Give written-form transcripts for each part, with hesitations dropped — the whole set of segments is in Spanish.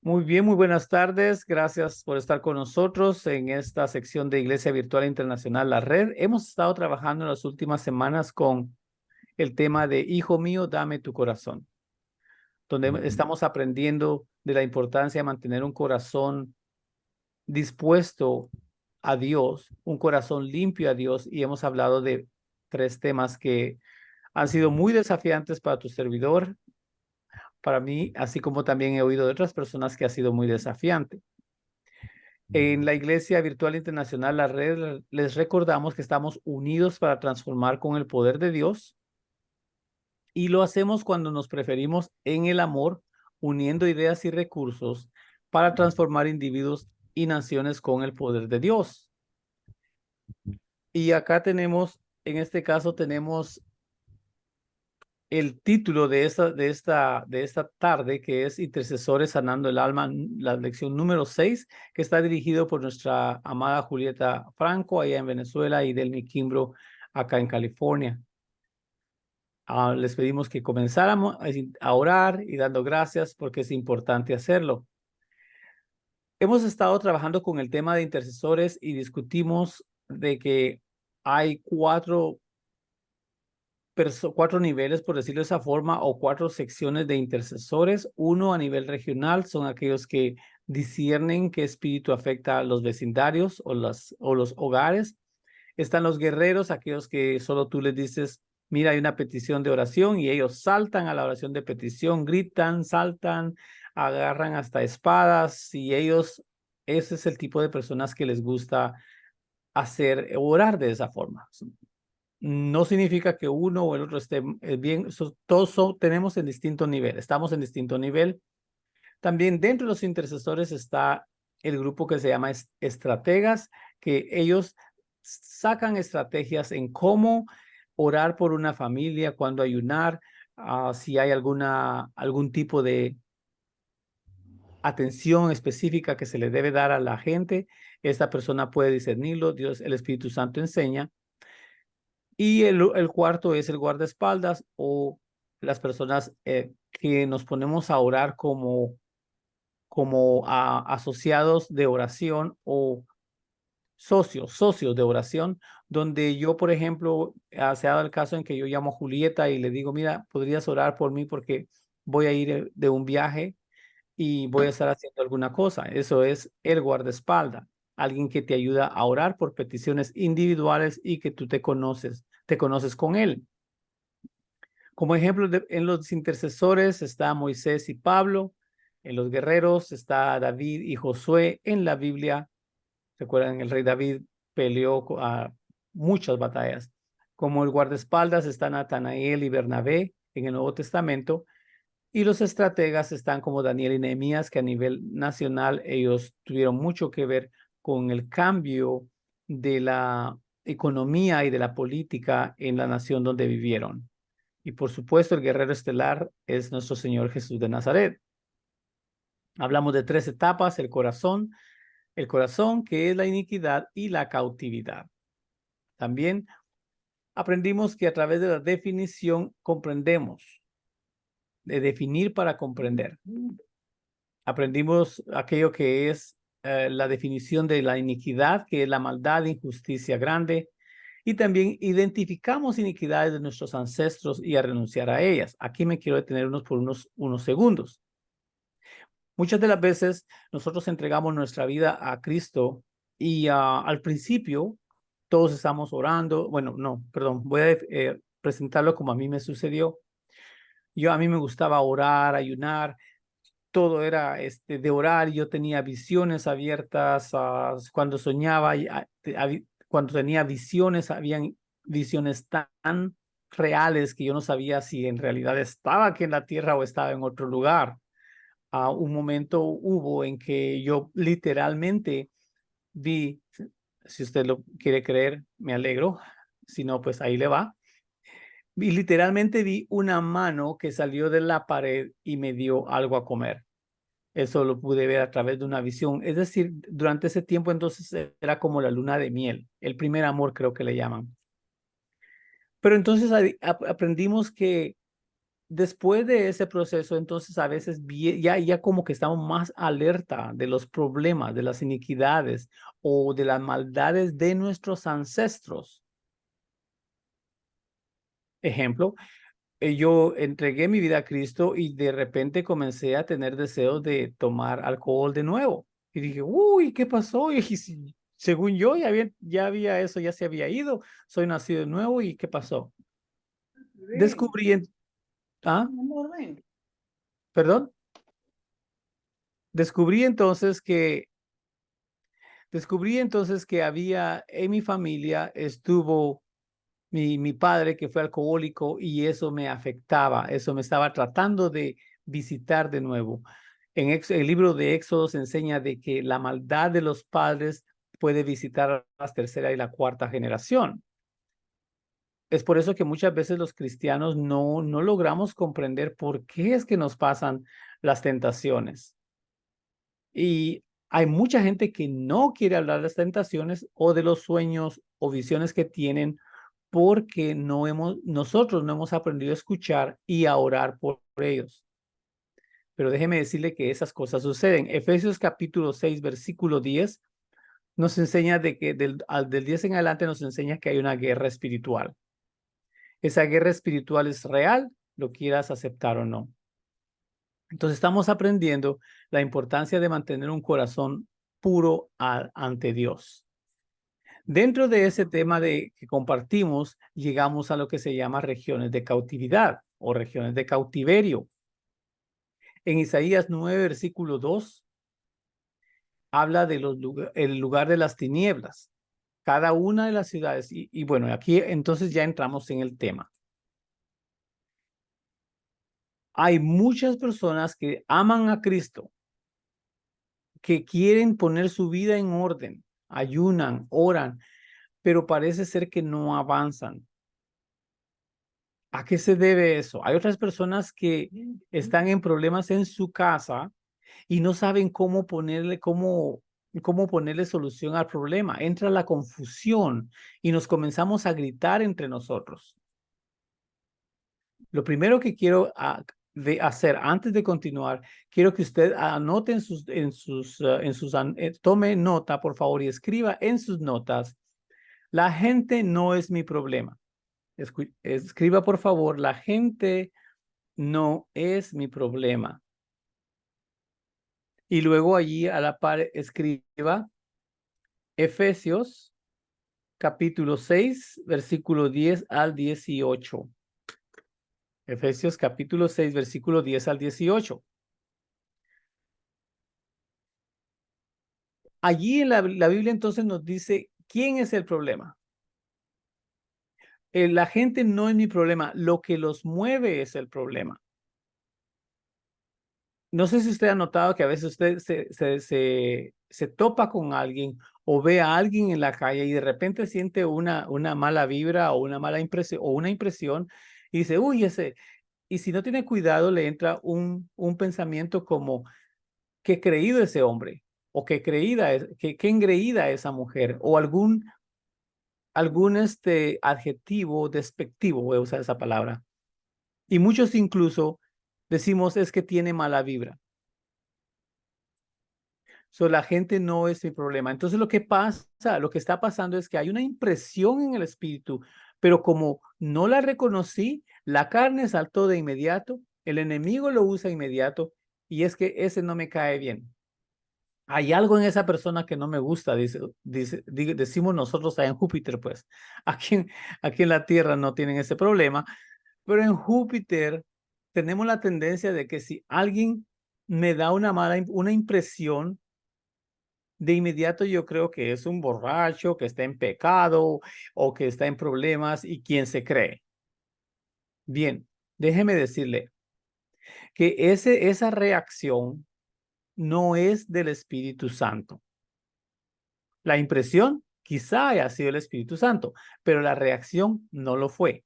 Muy bien, muy buenas tardes. Gracias por estar con nosotros en esta sección de Iglesia Virtual Internacional, la red. Hemos estado trabajando en las últimas semanas con el tema de Hijo mío, dame tu corazón, donde estamos aprendiendo de la importancia de mantener un corazón dispuesto a Dios, un corazón limpio a Dios, y hemos hablado de tres temas que han sido muy desafiantes para tu servidor, para mí, así como también he oído de otras personas que ha sido muy desafiante. En la Iglesia Virtual Internacional, la red, les recordamos que estamos unidos para transformar con el poder de Dios y lo hacemos cuando nos preferimos en el amor, uniendo ideas y recursos para transformar individuos y naciones con el poder de Dios. Y acá tenemos, en este caso, tenemos el título de esta tarde, que es Intercesores Sanando el Alma, la lección número 6, que está dirigido por nuestra amada Julieta Franco, allá en Venezuela, y Delmi Kimbro, acá en California. Les pedimos que comenzáramos a orar y dando gracias porque es importante hacerlo. Hemos estado trabajando con el tema de intercesores y discutimos de que hay cuatro niveles, por decirlo de esa forma, o cuatro secciones de intercesores. Uno a nivel regional son aquellos que disciernen qué espíritu afecta a los vecindarios o los hogares. Están los guerreros, aquellos que solo tú les dices, mira, hay una petición de oración, y ellos saltan a la oración de petición, gritan, saltan, agarran hasta espadas, y ese es el tipo de personas que les gusta hacer orar de esa forma. No significa que uno o el otro esté bien, todos tenemos en distinto nivel, estamos en distinto nivel. También dentro de los intercesores está el grupo que se llama estrategas, que ellos sacan estrategias en cómo orar por una familia, cuándo ayunar, si hay algún tipo de atención específica que se le debe dar a la gente. Esta persona puede discernirlo, Dios, el Espíritu Santo enseña. Y el cuarto es el guardaespaldas, o las personas que nos ponemos a orar como asociados de oración o socios de oración, donde yo, por ejemplo, se ha dado el caso en que yo llamo a Julieta y le digo, mira, ¿podrías orar por mí porque voy a ir de un viaje y voy a estar haciendo alguna cosa? Eso es el guardaespaldas, alguien que te ayuda a orar por peticiones individuales y que tú te conoces con él. Como ejemplo, en los intercesores está Moisés y Pablo, en los guerreros está David y Josué. En la Biblia, recuerdan, el rey David peleó muchas batallas. Como el guardaespaldas está Natanael y Bernabé en el Nuevo Testamento, y los estrategas están como Daniel y Nehemías, que a nivel nacional ellos tuvieron mucho que ver con el cambio de la economía y de la política en la nación donde vivieron. Y por supuesto, el guerrero estelar es nuestro Señor Jesús de Nazaret. Hablamos de tres etapas: el corazón que es la iniquidad y la cautividad. También aprendimos que a través de la definición comprendemos, de definir para comprender. Aprendimos aquello que es la definición de la iniquidad, que es la maldad, injusticia grande, y también identificamos iniquidades de nuestros ancestros y a renunciar a ellas. Aquí me quiero detener por unos segundos. Muchas de las veces nosotros entregamos nuestra vida a Cristo y al principio todos estamos orando. Bueno, no, perdón, voy a presentarlo como a mí me sucedió. A mí me gustaba orar, ayunar, todo era de orar. Yo tenía visiones abiertas cuando soñaba, cuando tenía visiones, habían visiones tan reales que yo no sabía si en realidad estaba aquí en la tierra o estaba en otro lugar. Un momento hubo en que yo literalmente vi, si usted lo quiere creer, me alegro, si no, pues ahí le va. Y literalmente vi una mano que salió de la pared y me dio algo a comer. Eso lo pude ver a través de una visión. Es decir, durante ese tiempo entonces era como la luna de miel, el primer amor creo que le llaman. Pero entonces aprendimos que después de ese proceso, entonces a veces ya como que estamos más alerta de los problemas, de las iniquidades o de las maldades de nuestros ancestros. Ejemplo, yo entregué mi vida a Cristo y de repente comencé a tener deseos de tomar alcohol de nuevo. Y dije, uy, ¿qué pasó? Y según yo ya había eso, ya se había ido. Soy nacido de nuevo y ¿qué pasó? Descubrí, ¿ah? ¿Perdón? Descubrí entonces que había en mi familia estuvo mi padre que fue alcohólico y eso me afectaba, eso me estaba tratando de visitar de nuevo. El libro de Éxodo se enseña de que la maldad de los padres puede visitar a la tercera y la cuarta generación. Es por eso que muchas veces los cristianos no logramos comprender por qué es que nos pasan las tentaciones. Y hay mucha gente que no quiere hablar de las tentaciones o de los sueños o visiones que tienen porque nosotros no hemos aprendido a escuchar y a orar por ellos. Pero déjeme decirle que esas cosas suceden. Efesios capítulo 6, versículo 10 nos enseña de que del 10 en adelante nos enseña que hay una guerra espiritual. Esa guerra espiritual es real, lo quieras aceptar o no. Entonces estamos aprendiendo la importancia de mantener un corazón puro ante Dios. Dentro de ese tema que compartimos, llegamos a lo que se llama regiones de cautividad o regiones de cautiverio. En Isaías 9, versículo 2, habla de el lugar de las tinieblas, cada una de las ciudades. Y bueno, aquí entonces ya entramos en el tema. Hay muchas personas que aman a Cristo, que quieren poner su vida en orden, ayunan, oran, pero parece ser que no avanzan. ¿A qué se debe eso? Hay otras personas que están en problemas en su casa y no saben cómo ponerle solución al problema. Entra la confusión y nos comenzamos a gritar entre nosotros. Lo primero que quiero hacer antes de continuar, quiero que usted anote tome nota, por favor, y escriba en sus notas: la gente no es mi problema. Escriba, por favor: la gente no es mi problema. Y luego allí a la par escriba Efesios capítulo 6, versículo 10 al 18. Efesios capítulo 6, versículo 10 al 18. Allí en la Biblia entonces nos dice quién es el problema. La gente no es mi problema, lo que los mueve es el problema. No sé si usted ha notado que a veces usted se topa con alguien o ve a alguien en la calle y de repente siente una mala vibra o una mala impresión o una impresión y dice, uy, y si no tiene cuidado le entra un pensamiento como, qué creído ese hombre o qué engreída esa mujer o algún adjetivo despectivo, voy a usar esa palabra. Y muchos incluso decimos es que tiene mala vibra. La gente no es mi problema. Entonces lo que está pasando es que hay una impresión en el espíritu, pero como no la reconocí, la carne saltó de inmediato, el enemigo lo usa inmediato y es que ese no me cae bien. Hay algo en esa persona que no me gusta, decimos nosotros allá en Júpiter, pues. Aquí en la Tierra no tienen ese problema, pero en Júpiter tenemos la tendencia de que si alguien me da una impresión, de inmediato yo creo que es un borracho, que está en pecado o que está en problemas y quién se cree. Bien, déjeme decirle que esa reacción no es del Espíritu Santo. La impresión quizá haya sido el Espíritu Santo, pero la reacción no lo fue.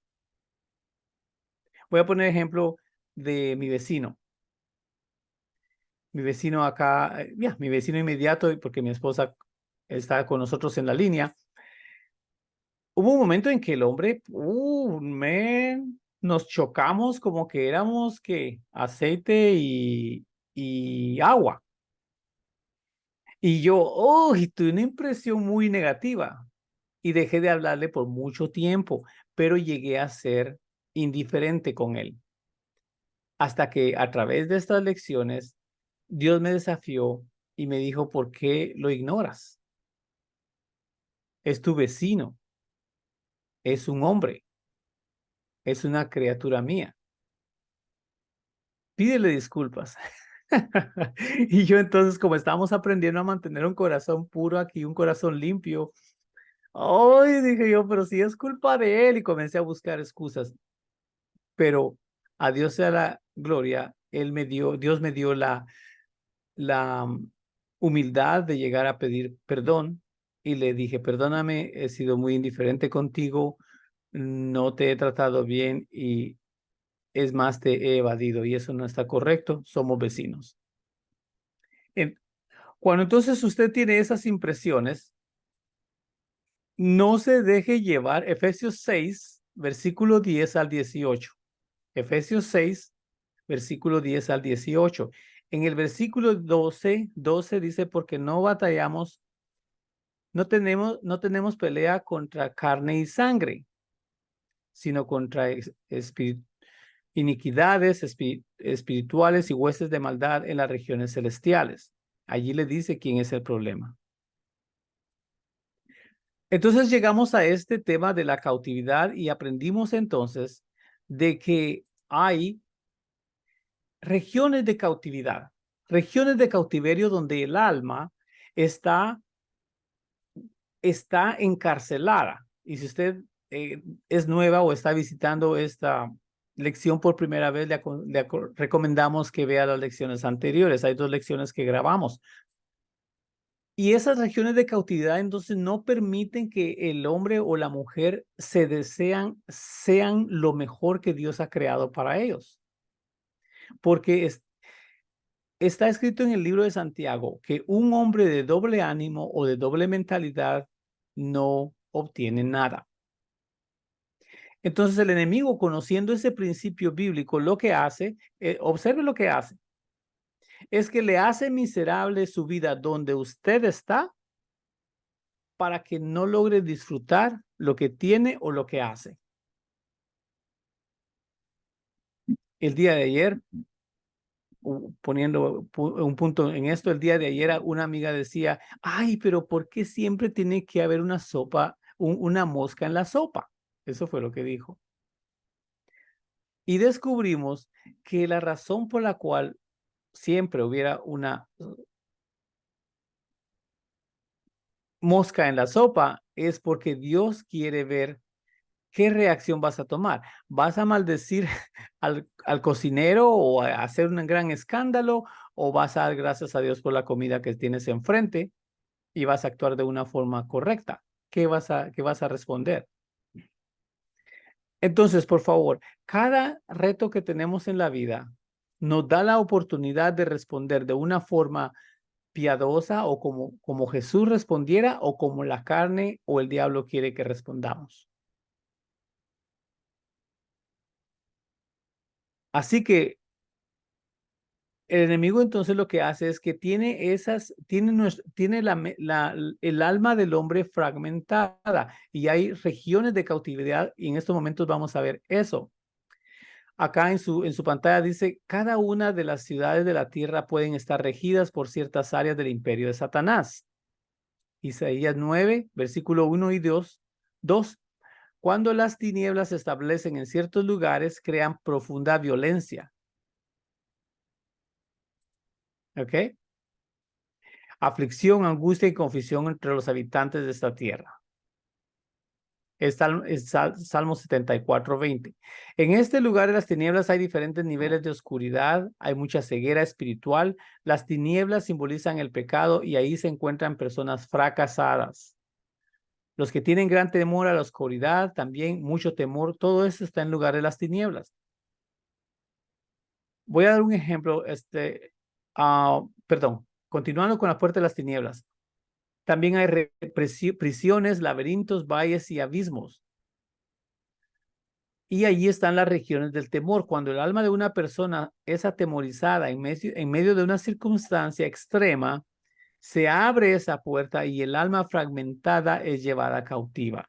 Voy a poner ejemplo de mi vecino. Mi vecino acá, mi vecino inmediato, porque mi esposa está con nosotros en la línea. Hubo un momento en que el hombre, man, nos chocamos como que éramos que aceite y agua. Y yo, oh, y tuve una impresión muy negativa y dejé de hablarle por mucho tiempo, pero llegué a ser indiferente con él. Hasta que a través de estas lecciones, Dios me desafió y me dijo, ¿por qué lo ignoras? Es tu vecino, es un hombre, es una criatura mía. Pídele disculpas. Y yo entonces, como estábamos aprendiendo a mantener un corazón puro aquí, un corazón limpio, ay, dije yo, pero si es culpa de él, y comencé a buscar excusas. Pero a Dios sea la gloria, Dios me dio la humildad de llegar a pedir perdón y le dije, perdóname, he sido muy indiferente contigo, no te he tratado bien y es más, te he evadido y eso no está correcto, somos vecinos. En- Cuando entonces usted tiene esas impresiones, no se deje llevar. Efesios 6, versículo 10 al 18. Efesios 6, versículo 10 al 18. En el versículo 12 dice, porque no batallamos, no tenemos pelea contra carne y sangre, sino contra iniquidades espirituales y huestes de maldad en las regiones celestiales. Allí le dice quién es el problema. Entonces llegamos a este tema de la cautividad y aprendimos entonces de que hay regiones de cautiverio donde el alma está, está encarcelada. Y si usted es nueva o está visitando esta lección por primera vez, recomendamos que vea las lecciones anteriores. Hay 2 lecciones que grabamos. Y esas regiones de cautividad entonces no permiten que el hombre o la mujer sean lo mejor que Dios ha creado para ellos. Porque está escrito en el libro de Santiago que un hombre de doble ánimo o de doble mentalidad no obtiene nada. Entonces el enemigo, conociendo ese principio bíblico, lo que hace, observe lo que hace, es que le hace miserable su vida donde usted está para que no logre disfrutar lo que tiene o lo que hace. El día de ayer, poniendo un punto en esto, el día de ayer una amiga decía, ay, pero ¿por qué siempre tiene que haber una sopa, una mosca en la sopa? Eso fue lo que dijo. Y descubrimos que la razón por la cual siempre hubiera una mosca en la sopa es porque Dios quiere ver qué reacción vas a tomar. ¿Vas a maldecir al cocinero o a hacer un gran escándalo o vas a dar gracias a Dios por la comida que tienes enfrente y vas a actuar de una forma correcta? ¿Qué vas a responder? Entonces, por favor, cada reto que tenemos en la vida nos da la oportunidad de responder de una forma piadosa o como Jesús respondiera o como la carne o el diablo quiere que respondamos. Así que el enemigo entonces lo que hace es que tiene el alma del hombre fragmentada y hay regiones de cautividad y en estos momentos vamos a ver eso. Acá en su pantalla dice, cada una de las ciudades de la tierra pueden estar regidas por ciertas áreas del imperio de Satanás. Isaías 9, versículo 1 y 2. Cuando las tinieblas se establecen en ciertos lugares, crean profunda violencia. ¿Ok? Aflicción, angustia y confusión entre los habitantes de esta tierra. Salmo 74:20. En este lugar de las tinieblas hay diferentes niveles de oscuridad, hay mucha ceguera espiritual. Las tinieblas simbolizan el pecado y ahí se encuentran personas fracasadas. Los que tienen gran temor a la oscuridad, también mucho temor, todo eso está en lugar de las tinieblas. Voy a dar un ejemplo, perdón, continuando con la puerta de las tinieblas. También hay prisiones, laberintos, valles y abismos. Y allí están las regiones del temor. Cuando el alma de una persona es atemorizada en medio de una circunstancia extrema, se abre esa puerta y el alma fragmentada es llevada cautiva.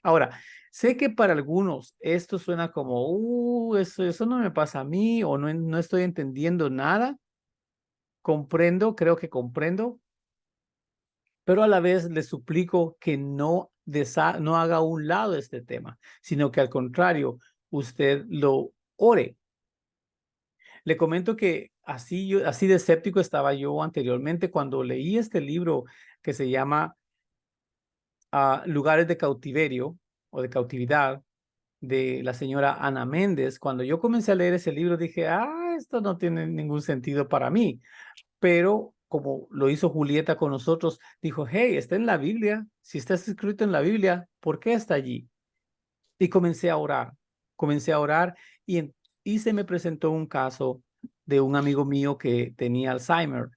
Ahora, sé que para algunos esto suena como, eso no me pasa a mí o no estoy entendiendo nada. Comprendo, creo que comprendo, pero a la vez le suplico que no haga a un lado este tema, sino que al contrario, usted lo ore. Le comento que así de escéptico estaba yo anteriormente cuando leí este libro que se llama Lugares de Cautiverio o de Cautividad de la señora Ana Méndez. Cuando yo comencé a leer ese libro dije, esto no tiene ningún sentido para mí. Pero como lo hizo Julieta con nosotros, dijo, hey, está en la Biblia. Si está escrito en la Biblia, ¿por qué está allí? Y comencé a orar y se me presentó un caso de un amigo mío que tenía Alzheimer.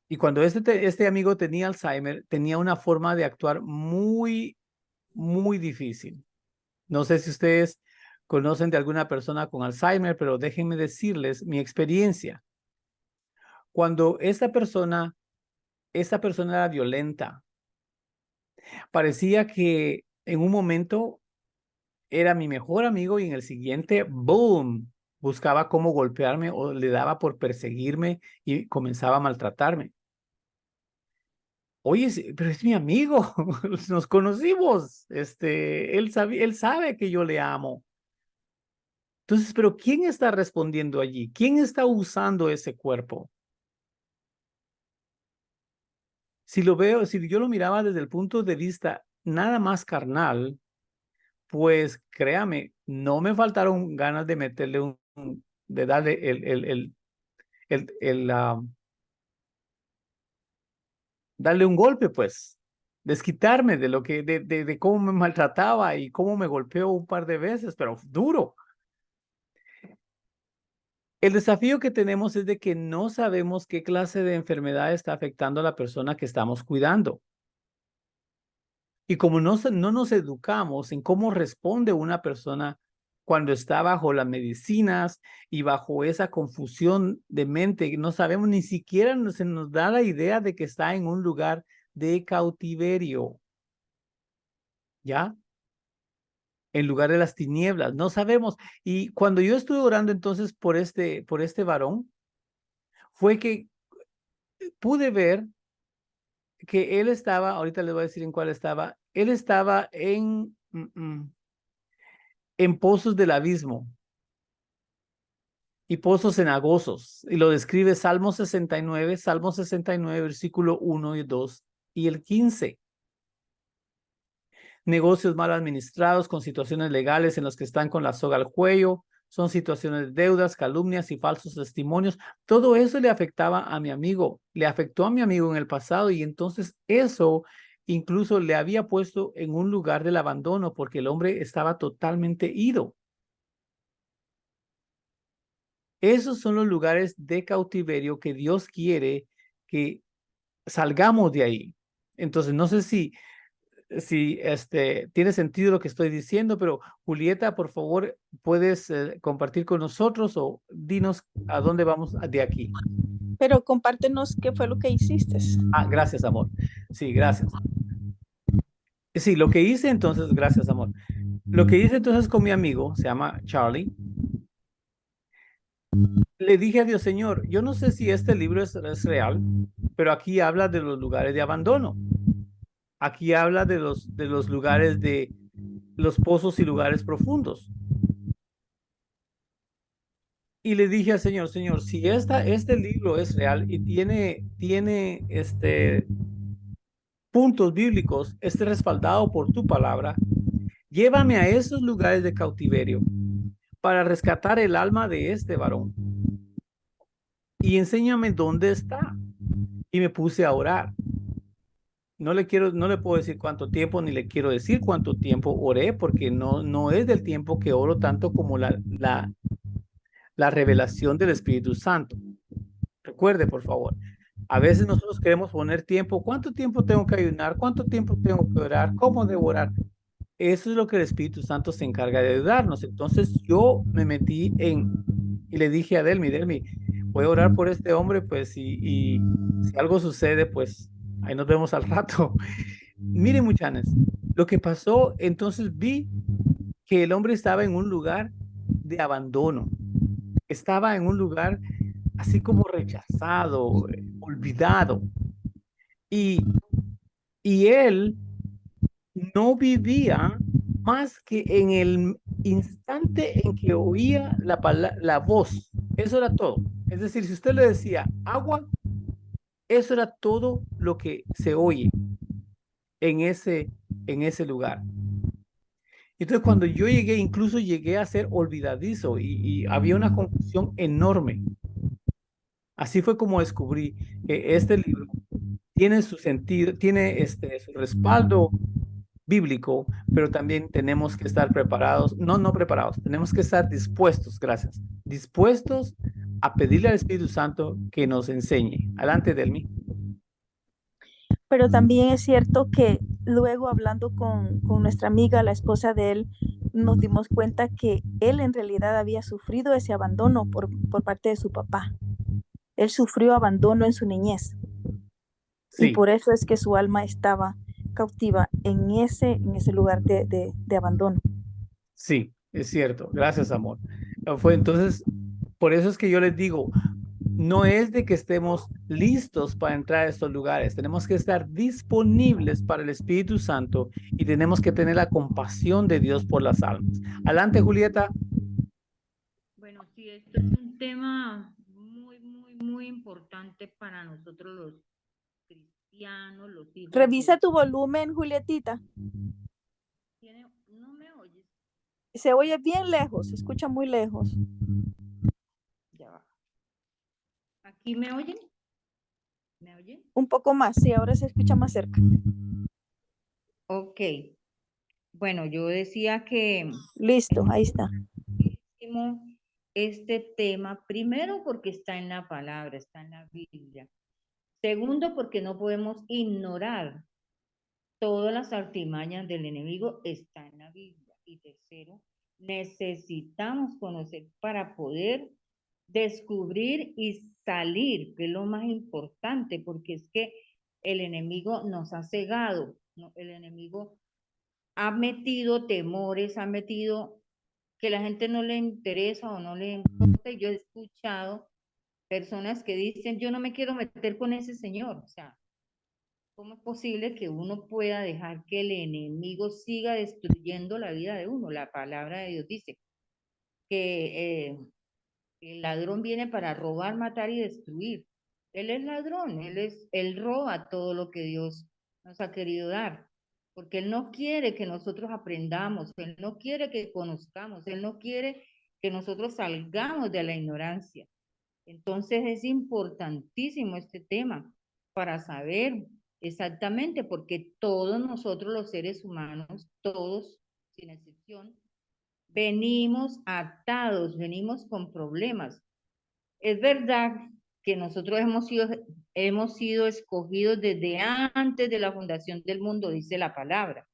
Y cuando este amigo tenía Alzheimer, tenía una forma de actuar muy, muy difícil. No sé si ustedes conocen de alguna persona con Alzheimer, pero déjenme decirles mi experiencia. Cuando esta persona era violenta, parecía que en un momento era mi mejor amigo y en el siguiente, ¡boom!, buscaba cómo golpearme o le daba por perseguirme y comenzaba a maltratarme. Oye, pero es mi amigo, nos conocimos, él sabe que yo le amo. Entonces, pero ¿quién está respondiendo allí? ¿Quién está usando ese cuerpo? Si yo lo miraba desde el punto de vista nada más carnal, pues créame, no me faltaron ganas de meterle de darle darle un golpe, pues, desquitarme de de cómo me maltrataba y cómo me golpeó un par de veces, pero duro. El desafío que tenemos es de que no sabemos qué clase de enfermedad está afectando a la persona que estamos cuidando. Y como no nos educamos en cómo responde una persona cuando está bajo las medicinas y bajo esa confusión de mente, no sabemos ni siquiera se nos da la idea de que está en un lugar de cautiverio, ¿ya? En lugar de las tinieblas, no sabemos. Y cuando yo estuve orando entonces por este varón, fue que pude ver que él estaba, ahorita les voy a decir en cuál estaba, él estaba en pozos del abismo y pozos cenagosos. Y lo describe Salmo 69, versículo 1 y 2 y el 15. Negocios mal administrados con situaciones legales en los que están con la soga al cuello, son situaciones de deudas, calumnias y falsos testimonios. Todo eso le afectaba a mi amigo, le afectó a mi amigo en el pasado y entonces eso incluso le había puesto en un lugar del abandono porque el hombre estaba totalmente ido. Esos son los lugares de cautiverio que Dios quiere que salgamos de ahí. Entonces, no sé si tiene sentido lo que estoy diciendo, pero Julieta, por favor, puedes compartir con nosotros o dinos a dónde vamos de aquí. Pero compártenos qué fue lo que hiciste. Gracias, amor. Sí, gracias. Sí, lo que hice entonces, gracias, amor. Lo que hice entonces con mi amigo, se llama Charlie, le dije a Dios, Señor, yo no sé si este libro es real, pero aquí habla de los lugares de abandono. Aquí habla de los lugares de los pozos y lugares profundos. Y le dije al Señor, Señor, si este libro es real y tiene puntos bíblicos, respaldado por tu palabra, llévame a esos lugares de cautiverio para rescatar el alma de este varón y enséñame dónde está. Y me puse a orar. No le puedo decir cuánto tiempo, ni le quiero decir cuánto tiempo oré, porque no es del tiempo que oro tanto como la revelación del Espíritu Santo. Recuerde, por favor, a veces nosotros queremos poner tiempo. ¿Cuánto tiempo tengo que ayunar? ¿Cuánto tiempo tengo que orar? ¿Cómo debo orar? eso es lo que el Espíritu Santo se encarga de ayudarnos. Entonces yo me metí y le dije a Delmi, voy a orar por este hombre, pues, y si algo sucede, pues, ahí nos vemos al rato. Miren, muchanes, lo que pasó, entonces vi que el hombre estaba en un lugar de abandono, estaba en un lugar así como rechazado, olvidado, y, y él no vivía más que en el instante en que oía la voz. Eso era todo. Es decir, si usted le decía agua, eso era todo lo que se oye en ese lugar. Entonces, cuando yo llegué, incluso llegué a ser olvidadizo y había una confusión enorme. Así fue como descubrí que este libro tiene su sentido, tiene su respaldo bíblico, pero también tenemos que estar preparados, no preparados, tenemos que estar dispuestos, gracias, dispuestos a pedirle al Espíritu Santo que nos enseñe. Adelante, Delmi. Pero también es cierto que luego hablando con nuestra amiga, la esposa de él, nos dimos cuenta que él en realidad había sufrido ese abandono por parte de su papá. Él sufrió abandono en su niñez y Sí, por eso es que su alma estaba cautiva en ese lugar de abandono. sí, es cierto. Gracias, amor. Fue entonces, por eso es que yo les digo, no es de que estemos listos para entrar a estos lugares, tenemos que estar disponibles para el Espíritu Santo y tenemos que tener la compasión de Dios por las almas. Adelante, Julieta. Bueno, sí, esto es un tema muy, muy, muy importante para nosotros los cristianos, los hijos Revisa de... tu volumen, Julietita. ¿No me oyes? Se oye bien lejos, se escucha muy lejos. Ya va. ¿Aquí me oyen? ¿Me oyen? Un poco más, sí, ahora se escucha más cerca. Ok. Bueno, yo decía que Listo, ahí está. hicimos este tema, primero porque está en la palabra, está en la Biblia. Segundo, porque no podemos ignorar todas las artimañas del enemigo, está en la Biblia. Y tercero, necesitamos conocer para poder descubrir y salir, que es lo más importante, porque es que el enemigo nos ha cegado, ¿no? El enemigo ha metido temores, ha metido que la gente no le interesa o no le importa. Y yo he escuchado personas que dicen, yo no me quiero meter con ese señor. O sea, ¿cómo es posible que uno pueda dejar que el enemigo siga destruyendo la vida de uno? La palabra de Dios dice que el ladrón viene para robar, matar y destruir. Él es ladrón, él roba todo lo que Dios nos ha querido dar, porque él no quiere que nosotros aprendamos, él no quiere que conozcamos, él no quiere que nosotros salgamos de la ignorancia. Entonces es importantísimo este tema para saber exactamente, porque todos nosotros los seres humanos, todos, sin excepción, venimos atados, venimos con problemas. Es verdad que nosotros hemos sido escogidos desde antes de la fundación del mundo, dice la palabra.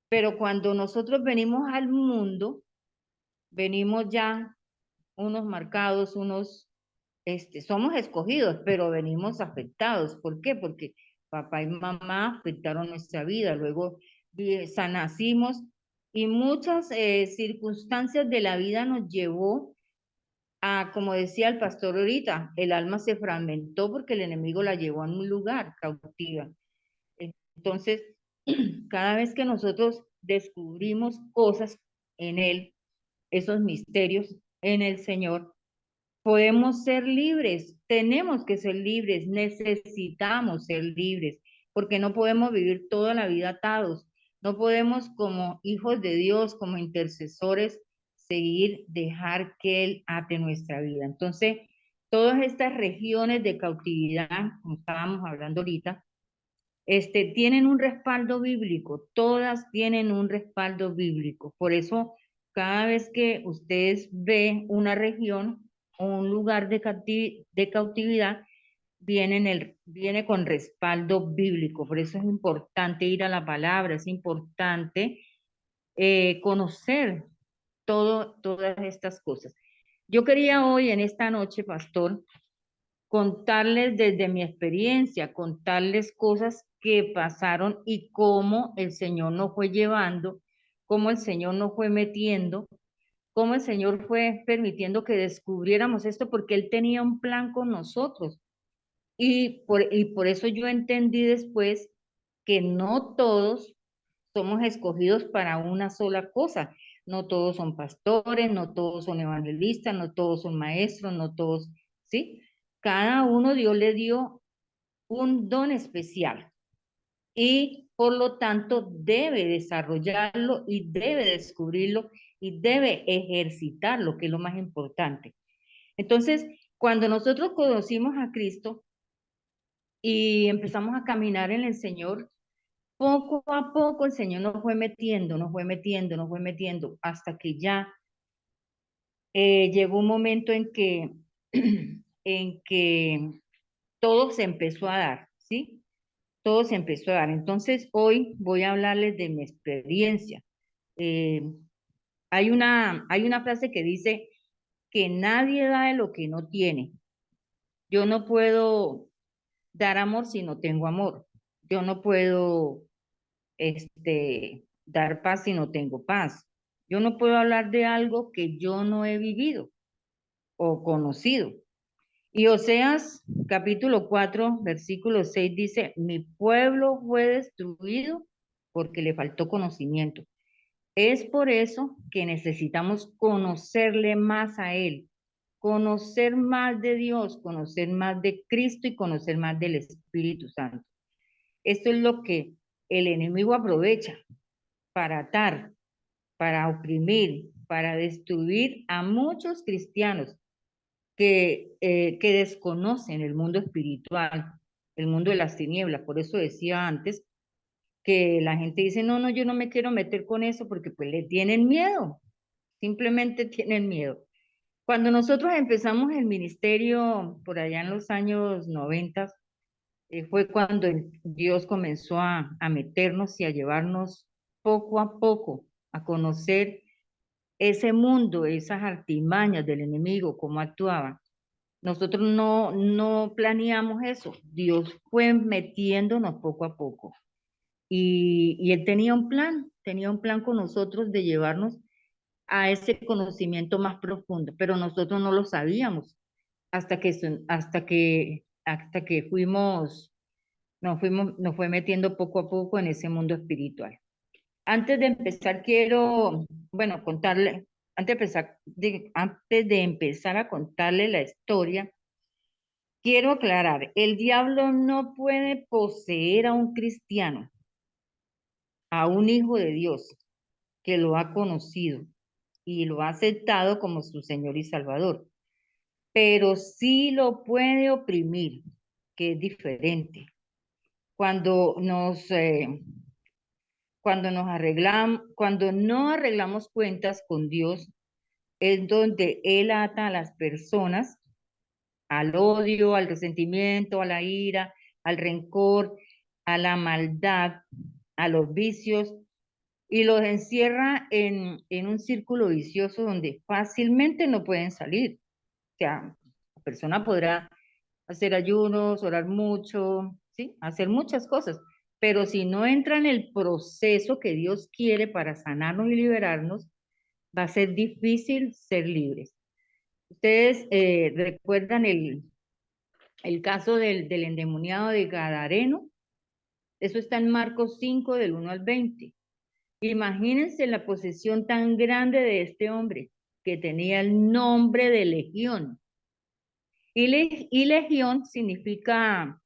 Pero cuando nosotros venimos al mundo, venimos ya unos marcados, somos escogidos, pero venimos afectados. ¿Por qué? Porque papá y mamá afectaron nuestra vida, luego nacimos y muchas circunstancias de la vida nos llevó a, como decía el pastor ahorita, el alma se fragmentó porque el enemigo la llevó a un lugar cautiva. Entonces, cada vez que nosotros descubrimos cosas en él, esos misterios en el Señor, podemos ser libres, tenemos que ser libres, necesitamos ser libres, porque no podemos vivir toda la vida atados, no podemos como hijos de Dios, como intercesores, dejar que Él ate nuestra vida. Entonces, todas estas regiones de cautividad, como estábamos hablando ahorita, tienen un respaldo bíblico, todas tienen un respaldo bíblico. Por eso, cada vez que ustedes ven una región o un lugar de cautividad, viene con respaldo bíblico. Por eso es importante ir a la palabra, es importante conocer todas estas cosas. Yo quería hoy, en esta noche, pastor, contarles desde mi experiencia, contarles cosas que pasaron y cómo el Señor nos fue llevando, cómo el Señor nos fue metiendo, cómo el Señor fue permitiendo que descubriéramos esto, porque Él tenía un plan con nosotros. Y por eso yo entendí después que no todos somos escogidos para una sola cosa. No todos son pastores, no todos son evangelistas, no todos son maestros, no todos, ¿sí? Cada uno Dios le dio un don especial y por lo tanto debe desarrollarlo y debe descubrirlo y debe ejercitarlo, que es lo más importante. Entonces, cuando nosotros conocimos a Cristo y empezamos a caminar en el Señor, poco a poco el Señor nos fue metiendo, nos fue metiendo, nos fue metiendo, hasta que ya llegó un momento en que todo se empezó a dar, ¿sí? Todo se empezó a dar. Entonces, hoy voy a hablarles de mi experiencia. Eh, hay una frase que dice que nadie da de lo que no tiene. Yo no puedo dar amor si no tengo amor. Yo no puedo dar paz si no tengo paz. Yo no puedo hablar de algo que yo no he vivido o conocido. Y Oseas capítulo 4, versículo 6 dice, mi pueblo fue destruido porque le faltó conocimiento. Es por eso que necesitamos conocerle más a Él, conocer más de Dios, conocer más de Cristo y conocer más del Espíritu Santo. Esto es lo que el enemigo aprovecha para atar, para oprimir, para destruir a muchos cristianos que desconocen el mundo espiritual, el mundo de las tinieblas. Por eso decía antes que la gente dice, no, no, yo no me quiero meter con eso porque pues le tienen miedo, simplemente tienen miedo. Cuando nosotros empezamos el ministerio por allá en los años 90, fue cuando Dios comenzó a meternos y a llevarnos poco a poco a conocer ese mundo, esas artimañas del enemigo, cómo actuaba. Nosotros no planeamos eso. Dios fue metiéndonos poco a poco. Y Él tenía un plan con nosotros de llevarnos a ese conocimiento más profundo, pero nosotros no lo sabíamos hasta que nos fue metiendo poco a poco en ese mundo espiritual. Antes de empezar, quiero, bueno, contarle, antes de empezar a contarle la historia, quiero aclarar, el diablo no puede poseer a un cristiano, a un hijo de Dios que lo ha conocido y lo ha aceptado como su Señor y Salvador, pero sí lo puede oprimir, que es diferente. Cuando cuando no arreglamos cuentas con Dios, es donde Él ata a las personas al odio, al resentimiento, a la ira, al rencor, a la maldad, a los vicios, y los encierra en un círculo vicioso donde fácilmente no pueden salir. O sea, la persona podrá hacer ayunos, orar mucho, ¿sí? Hacer muchas cosas, pero si no entra en el proceso que Dios quiere para sanarnos y liberarnos, va a ser difícil ser libres. Ustedes recuerdan el caso del endemoniado de Gadareno. Eso está en Marcos 5, del 1 al 20. Imagínense la posesión tan grande de este hombre, que tenía el nombre de legión. Y legión significa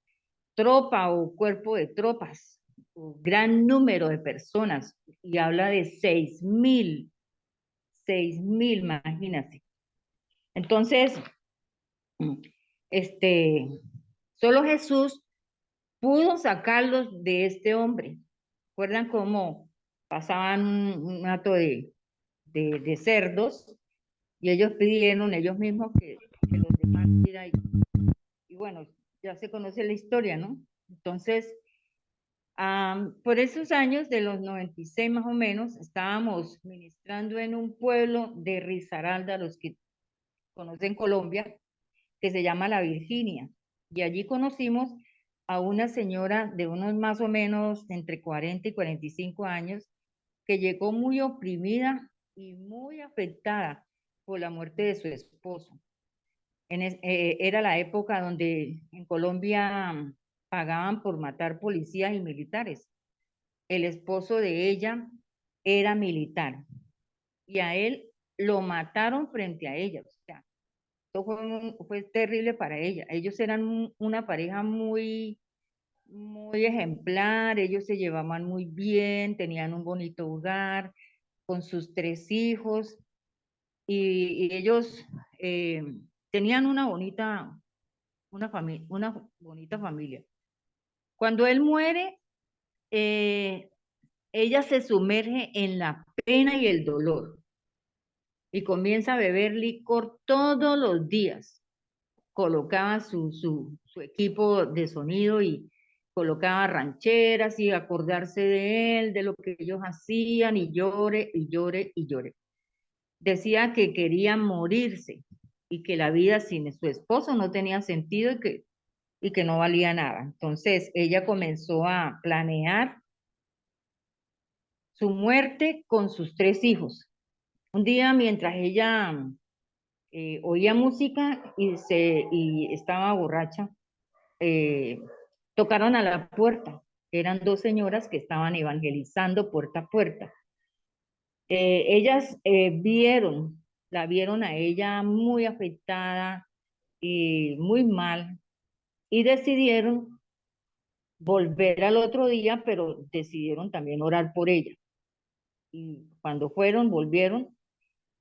tropa o cuerpo de tropas, o gran número de personas, y habla de 6,000, imagínense. Entonces, solo Jesús pudo sacarlos de este hombre. ¿Recuerdan cómo pasaban un hato de cerdos y ellos pidieron ellos mismos que los demás y bueno, ya se conoce la historia, ¿no? Entonces, Por esos años, de los 96 más o menos, estábamos ministrando en un pueblo de Risaralda, los que conocen Colombia, que se llama La Virginia. Y allí conocimos a una señora de unos más o menos entre 40 y 45 años, que llegó muy oprimida y muy afectada por la muerte de su esposo. Era la época donde en Colombia pagaban por matar policías y militares. El esposo de ella era militar y a él lo mataron frente a ella. O sea, esto fue terrible para ella. Ellos eran una pareja muy ejemplar, ellos se llevaban muy bien, tenían un bonito hogar con sus 3 hijos y ellos tenían una bonita familia. Cuando él muere, eh, ella se sumerge en la pena y el dolor y comienza a beber licor todos los días. Colocaba su equipo de sonido y colocaba rancheras y acordarse de él, de lo que ellos hacían y llore y llore y llore. Decía que quería morirse y que la vida sin su esposo no tenía sentido y que no valía nada. Entonces ella comenzó a planear su muerte con sus 3 hijos. Un día, mientras ella oía música y estaba borracha, eh, tocaron a la puerta. Eran 2 señoras que estaban evangelizando puerta a puerta. Ellas la vieron a ella muy afectada y muy mal, y decidieron volver al otro día, pero decidieron también orar por ella. Y cuando volvieron,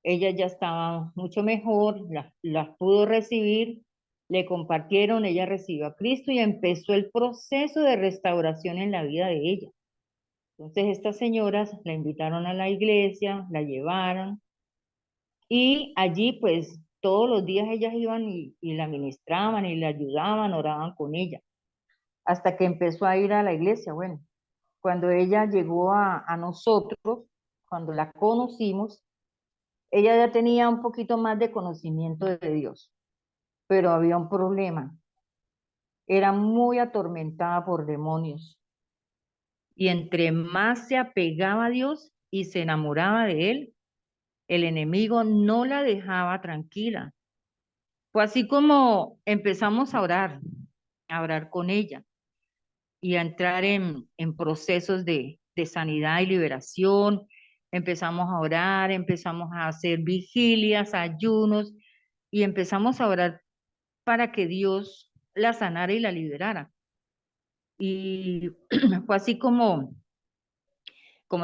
ella ya estaba mucho mejor, las pudo recibir, le compartieron, ella recibió a Cristo y empezó el proceso de restauración en la vida de ella. Entonces estas señoras la invitaron a la iglesia, la llevaron y allí pues todos los días ellas iban y la ministraban y la ayudaban, oraban con ella, hasta que empezó a ir a la iglesia. Bueno, cuando ella llegó a nosotros, cuando la conocimos, ella ya tenía un poquito más de conocimiento de Dios, pero había un problema. Era muy atormentada por demonios. Y entre más se apegaba a Dios y se enamoraba de Él, el enemigo no la dejaba tranquila. Fue así como empezamos a orar con ella y a entrar en procesos de sanidad y liberación. Empezamos a orar, empezamos a hacer vigilias, ayunos y empezamos a orar para que Dios la sanara y la liberara. Y fue así como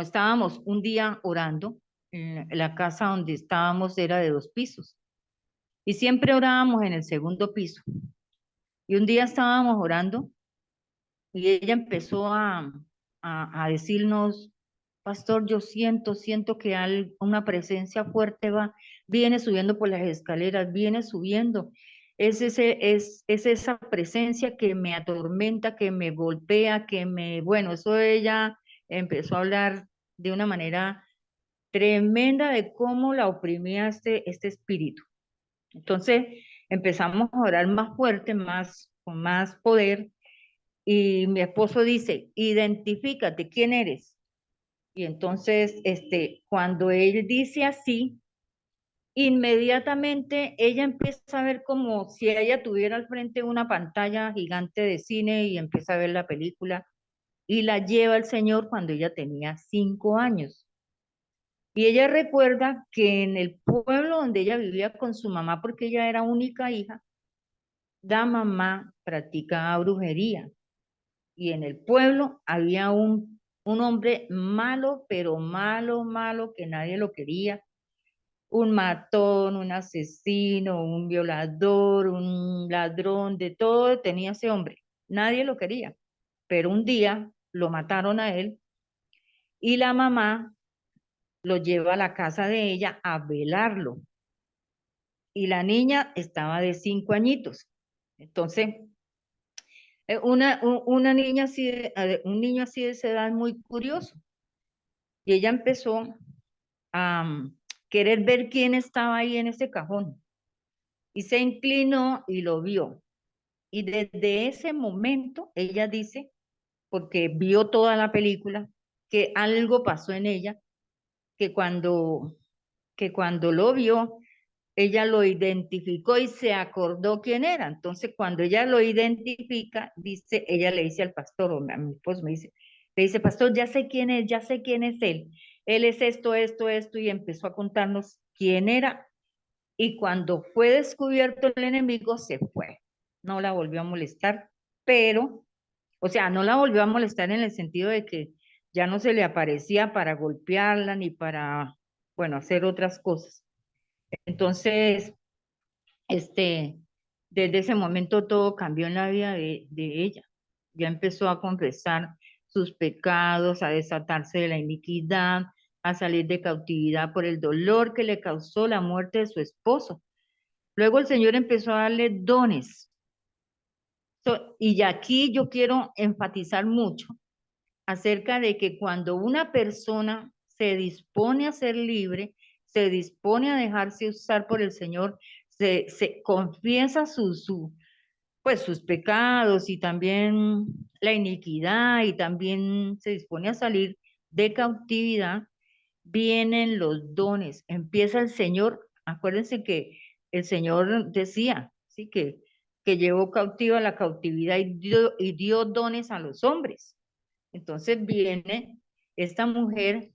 estábamos un día orando. La casa donde estábamos era de 2 pisos y siempre orábamos en el segundo piso. Y un día estábamos orando y ella empezó a decirnos: pastor, yo siento que una presencia fuerte viene subiendo por las escaleras, viene subiendo. Es esa presencia que me atormenta, que me golpea, bueno, eso ella empezó a hablar de una manera tremenda de cómo la oprimía este espíritu. Entonces empezamos a orar más fuerte, con más poder, y mi esposo dice: identifícate, ¿quién eres? Y entonces, cuando él dice así, inmediatamente ella empieza a ver como si ella tuviera al frente una pantalla gigante de cine y empieza a ver la película y la lleva al Señor cuando ella tenía 5 años. Y ella recuerda que en el pueblo donde ella vivía con su mamá, porque ella era única hija, la mamá practicaba brujería. Y en el pueblo había un hombre malo, pero malo, malo, que nadie lo quería. Un matón, un asesino, un violador, un ladrón, de todo tenía ese hombre. Nadie lo quería. Pero un día lo mataron a él y la mamá lo lleva a la casa de ella a velarlo. Y la niña estaba de 5 añitos. Entonces, Una niña así, un niño así de esa edad es muy curioso. Y ella empezó a querer ver quién estaba ahí en ese cajón. Y se inclinó y lo vio. Y desde ese momento, ella dice, porque vio toda la película, que algo pasó en ella, que cuando lo vio, ella lo identificó y se acordó quién era. Entonces, cuando ella lo identifica, dice, ella le dice al pastor, o a mi esposo me dice, le dice, pastor, ya sé quién es, ya sé quién es él. Él es esto, esto, esto, y empezó a contarnos quién era. Y cuando fue descubierto el enemigo, se fue. No la volvió a molestar, pero, o sea, no la volvió a molestar en el sentido de que ya no se le aparecía para golpearla ni para, bueno, hacer otras cosas. Entonces, este, desde ese momento todo cambió en la vida de ella. Ya empezó a confesar sus pecados, a desatarse de la iniquidad, a salir de cautividad por el dolor que le causó la muerte de su esposo. Luego el Señor empezó a darle dones. Y aquí yo quiero enfatizar mucho acerca de que cuando una persona se dispone a ser libre, se dispone a dejarse usar por el Señor, se confiesa pues sus pecados y también la iniquidad y también se dispone a salir de cautividad, vienen los dones. Empieza el Señor, acuérdense que el Señor decía, sí, que llevó cautiva la cautividad y dio dones a los hombres. Entonces viene esta mujer,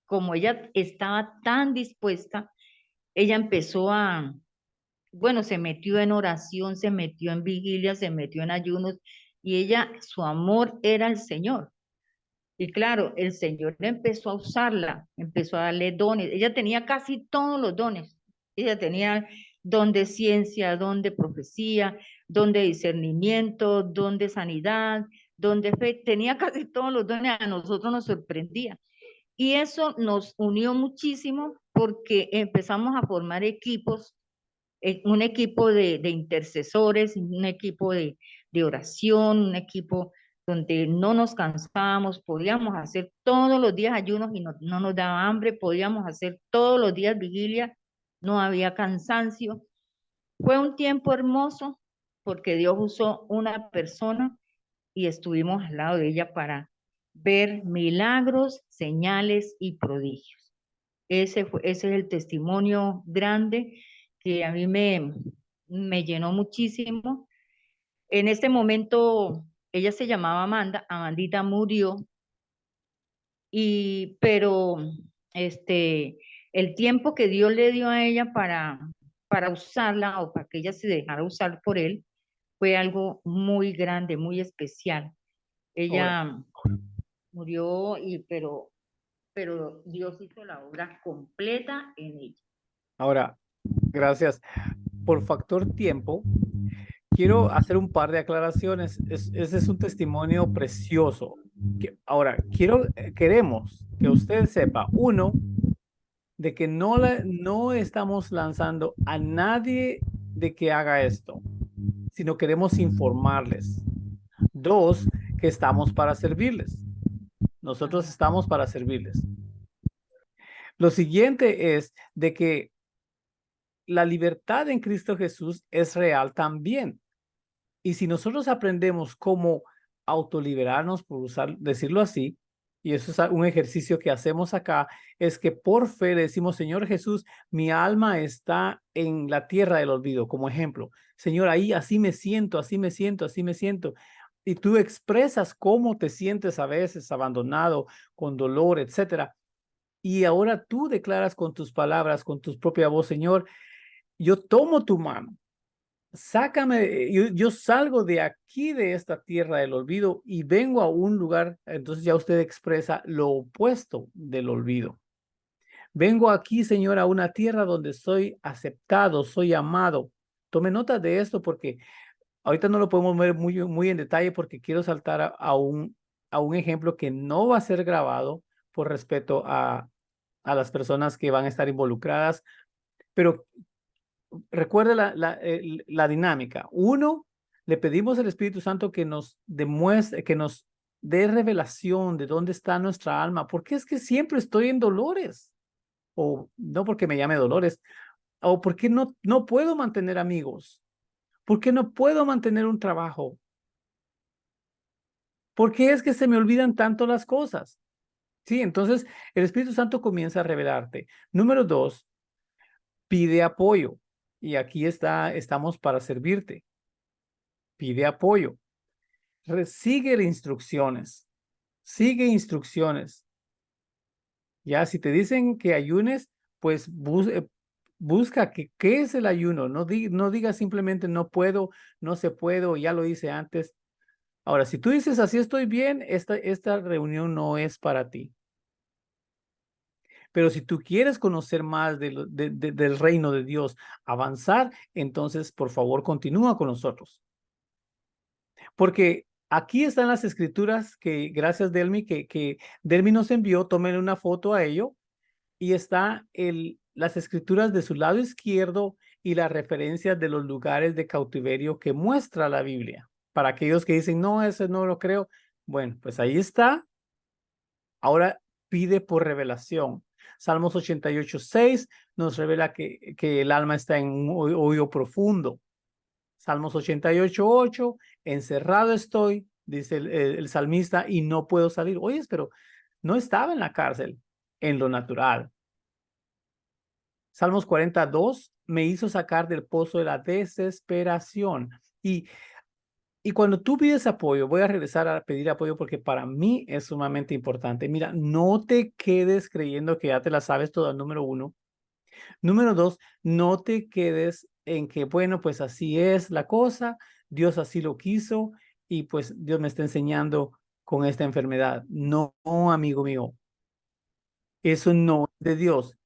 como ella estaba tan dispuesta, ella empezó bueno, se metió en oración, se metió en vigilia, se metió en ayunos, y ella, su amor era el Señor. Y claro, el Señor empezó a usarla, empezó a darle dones. Ella tenía casi todos los dones. Ella tenía don de ciencia, don de profecía, don de discernimiento, don de sanidad, don de fe. Tenía casi todos los dones. A nosotros nos sorprendía. Y eso nos unió muchísimo porque empezamos a formar equipos, un equipo de intercesores, un equipo de oración, un equipo donde no nos cansábamos, podíamos hacer todos los días ayunos y no nos daba hambre, podíamos hacer todos los días vigilia, no había cansancio. Fue un tiempo hermoso porque Dios usó una persona y estuvimos al lado de ella para ver milagros, señales y prodigios. Ese es el testimonio grande que a mí me llenó muchísimo. En este momento, ella se llamaba Amanda, Amandita murió, pero el tiempo que Dios le dio a ella para usarla o para que ella se dejara usar por él, fue algo muy grande, muy especial. Ahora, Ella murió, pero Dios hizo la obra completa en ella. ahora, gracias. Por factor tiempo, quiero hacer un par de aclaraciones. Ese es un testimonio precioso. Ahora, queremos que usted sepa, uno, de que no estamos lanzando a nadie de que haga esto, sino queremos informarles. Dos, que estamos para servirles. Nosotros estamos para servirles. Lo siguiente es de que la libertad en Cristo Jesús es real también. Y si nosotros aprendemos cómo autoliberarnos, por decirlo así, y eso es un ejercicio que hacemos acá, es que por fe le decimos, Señor Jesús, mi alma está en la tierra del olvido, como ejemplo. Señor, ahí así me siento, así me siento, así me siento. Y tú expresas cómo te sientes a veces abandonado, con dolor, etcétera. Y ahora tú declaras con tus palabras, con tu propia voz, Señor, yo tomo tu mano, sácame, yo salgo de aquí, de esta tierra del olvido y vengo a un lugar, entonces ya usted expresa lo opuesto del olvido. Vengo aquí, Señor, a una tierra donde soy aceptado, soy amado. Tome nota de esto porque ahorita no lo podemos ver muy en detalle porque quiero saltar a un ejemplo que no va a ser grabado por respeto a las personas que van a estar involucradas, pero recuerda la dinámica. Uno, Le pedimos al Espíritu Santo que nos demuestre, que nos dé revelación de dónde está nuestra alma. ¿Por qué es que siempre estoy en dolores? O no porque me llame Dolores. O ¿por qué no puedo mantener amigos? ¿Por qué no puedo mantener un trabajo? ¿Por qué es que se me olvidan tanto las cosas? Sí, entonces el Espíritu Santo comienza a revelarte. Número 2, pide apoyo. Y aquí estamos para servirte. Pide apoyo. Sigue instrucciones. Sigue instrucciones. Ya, si te dicen que ayunes, pues busca qué es el ayuno. No digas simplemente no puedo, no se puede, o ya lo hice antes. Ahora, si tú dices así estoy bien, esta reunión no es para ti. Pero si tú quieres conocer más del reino de Dios, avanzar, entonces por favor continúa con nosotros. Porque aquí están las escrituras que, gracias Delmi, que Delmi nos envió, tomen una foto a ello, y está las escrituras de su lado izquierdo y las referencias de los lugares de cautiverio que muestra la Biblia. Para aquellos que dicen, no, ese no lo creo. Bueno, pues ahí está. Ahora pide por revelación. Salmos 88:6 nos revela que el alma está en un hoyo profundo. Salmos 88:8, encerrado estoy, dice el salmista, y no puedo salir. Oye, pero no estaba en la cárcel, en lo natural. Salmos 42, me hizo sacar del pozo de la desesperación. Y cuando tú pides apoyo, voy a regresar a pedir apoyo porque para mí es sumamente importante. Mira, no te quedes creyendo que ya te la sabes toda, número 1. Número 2, no te quedes en que, bueno, pues así es la cosa, Dios así lo quiso y pues Dios me está enseñando con esta enfermedad. No, amigo mío, eso no es de Dios.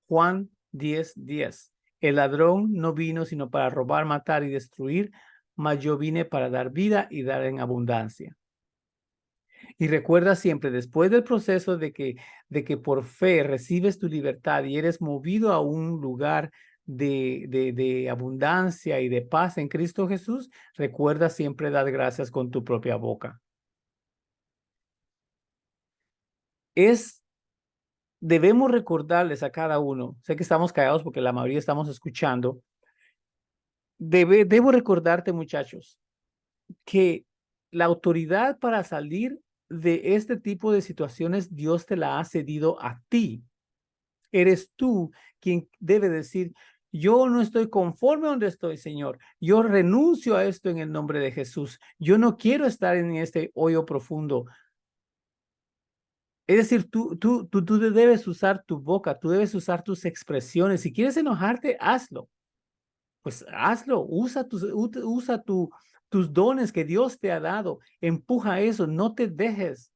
Juan 10:10. El ladrón no vino sino para robar, matar y destruir, mas yo vine para dar vida y dar en abundancia. Y recuerda siempre, después del proceso de que por fe recibes tu libertad y eres movido a un lugar de abundancia y de paz en Cristo Jesús, recuerda siempre dar gracias con tu propia boca. Debemos recordarles a cada uno, sé que estamos callados porque la mayoría estamos escuchando, debo recordarte, muchachos, que la autoridad para salir de este tipo de situaciones, Dios te la ha cedido a ti. Eres tú quien debe decir, yo no estoy conforme donde estoy, Señor. Yo renuncio a esto en el nombre de Jesús. Yo no quiero estar en este hoyo profundo. Es decir, tú debes usar tu boca, tú debes usar tus expresiones. Si quieres enojarte, hazlo. Pues hazlo, usa tus dones que Dios te ha dado, empuja eso, no te dejes,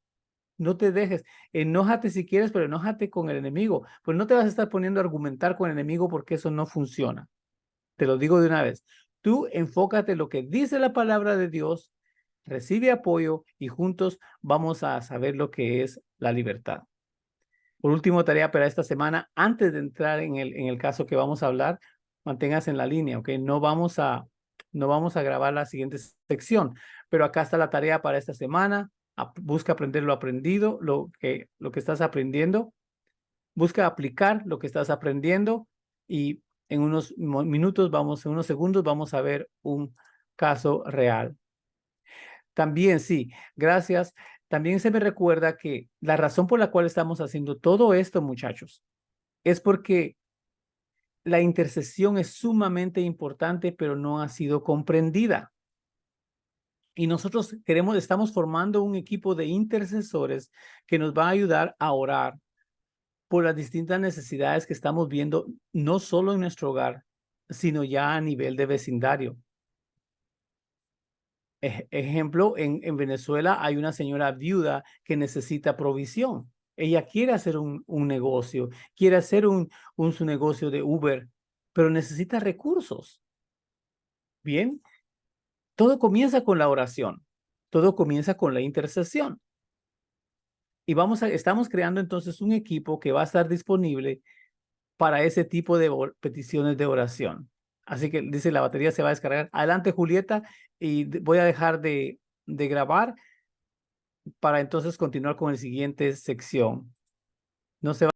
enójate si quieres, pero enójate con el enemigo, pues no te vas a estar poniendo a argumentar con el enemigo porque eso no funciona, te lo digo de una vez, tú enfócate en lo que dice la palabra de Dios, recibe apoyo y juntos vamos a saber lo que es la libertad. Por último, tarea para esta semana, antes de entrar en el caso que vamos a hablar, manténgase en la línea, ¿ok? No vamos a grabar la siguiente sección, pero acá está la tarea para esta semana. Busca aprender lo aprendido, lo que estás aprendiendo. Busca aplicar lo que estás aprendiendo y en unos minutos, en unos segundos, vamos a ver un caso real. También, sí, gracias. También se me recuerda que la razón por la cual estamos haciendo todo esto, muchachos, es porque la intercesión es sumamente importante, pero no ha sido comprendida. Y nosotros estamos formando un equipo de intercesores que nos va a ayudar a orar por las distintas necesidades que estamos viendo, no solo en nuestro hogar, sino ya a nivel de vecindario. Ejemplo, en Venezuela hay una señora viuda que necesita provisión. Ella quiere hacer un negocio, quiere hacer su negocio de Uber, pero necesita recursos. Bien, todo comienza con la oración, todo comienza con la intercesión. Y estamos creando entonces un equipo que va a estar disponible para ese tipo de peticiones de oración. Así que dice la batería se va a descargar. Adelante, Julieta, y voy a dejar de grabar para entonces continuar con la siguiente sección. No se va